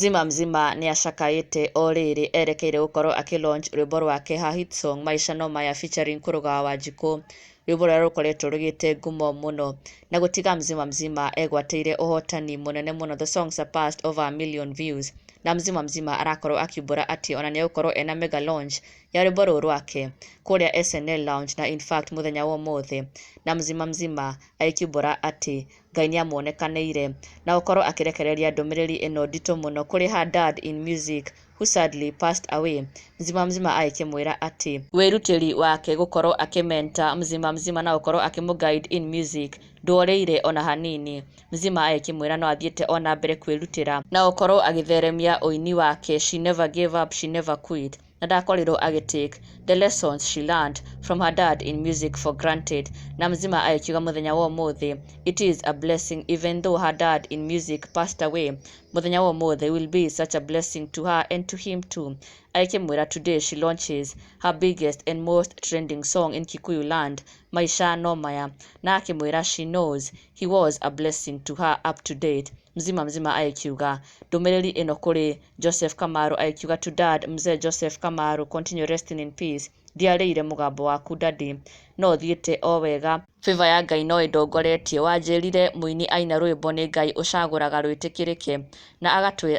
Mzima ni acakaĩte o rĩrĩ erekeire gũkorwo akĩlaunch rwĩmbo rwa Kîeha hit song Maisha no Maya featuring Kuumbûra wa Wanjiku, rwĩmbo rũrĩa rũkoretwo rũgĩte ngumo mũno na gũtiga Mzima egwatĩire ũhotani mũnene mũno. The song surpassed over 1 million views na Mzima arakorwo akiumbũra atĩ ona nĩegũkorwo ena mega launch ya rwĩmbo rũrũ rwake kũrĩa SNL lounge na in fact mũthenya wa ũmũthĩ, na Mzima agĩkiumbũra atĩ Ngai nĩamuonekanĩire na gũkorwo akĩrekereria ndũmĩrĩri ĩno nditũ mũno kũrĩ her dad in music who sadly passed away. Mzima agĩkĩmwĩra atĩ wĩrutĩri wake gũkorwo akĩmenta Mzima na gũkorwo akĩmũguide in music ndũrĩire ona hanini. Mzima agĩkĩmwĩra no athiĩte ona mbere kwĩrutĩra na gũkorwo agĩtheremia ũini wake. She never gave up, she never quit, na ndakorirwo agĩtake the lessons she learned from her dad in music for granted. Na Mzima agĩkiuga mũthenya wa ũmũthĩ it is a blessing even though her dad in music passed away. Mũthenya wa ũmũthĩ will be such a blessing to her and to him too. Agĩkĩmwĩra today she launches her biggest and most trending song in Kikuyu land, Maisha no Maya, na akĩmwĩra she knows he was a blessing to her up to date. Mzima agĩkiuga ndũmĩrĩri ĩno kũrĩ Joseph Kamaru, agĩkiuga to dad Mzee Joseph Kamaru, continue resting in peace. Ndiarĩire mũgambo waku daddy, no thiĩte o wega, favor ya Ngai no ĩndongoretie. Wanjĩrire mũini aina rwĩmbo nĩ Ngai ũcagũraga rwĩtĩkĩrĩke na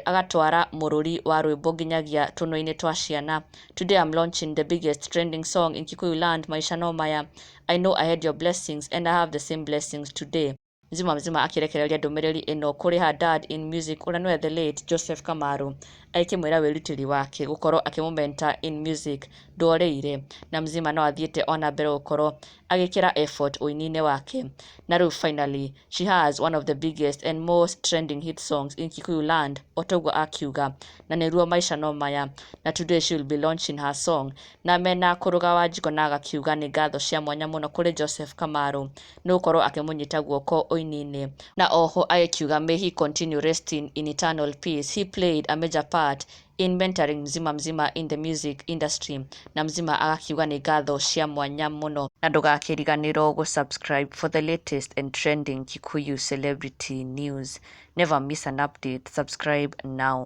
agatwara mũrũri wa rwĩmbo nginyagia tũnua-inĩ twa ciana. Today I'm launching the biggest trending song in Kikuyu land, Maisha no Maya. I know I had your blessings and I have the same blessings today. Mzima akĩrekereria ndũmĩrĩri ĩno kũrĩ her dad in music ũrĩa nĩwe the late Joseph Kamaru, agĩkĩmwĩra wĩrutĩri wake gũkorwo akĩmũmenta in music ndũrĩire, na Mzima no athiĩte ona mbere gũkorwo agĩkĩra effort ũini-inĩ wake. Na rĩu finally she has one of the biggest and most trending hit songs in Kikuyu land, otoguo akiuga, na nĩruo Maisha no Maya, na today she will be launching her song. Na mena Kuumbûra wa Wanjiku na agakiuga nĩ ngatho cia mwanya mũno kũrĩ Joseph Kamaru nĩ gũkorwo akĩmũnyita guoko ũini-inĩ, na oho agĩkiuga may he continue resting in eternal peace. He played a major part in mentoring Mzima in the music industry, na Mzima agakiuga nĩ ngatho cia mwanya mũno, na ndũgakĩriganĩrwo gũsubscribe for the latest and trending Kikuyu celebrity news. Never miss an update. Subscribe now.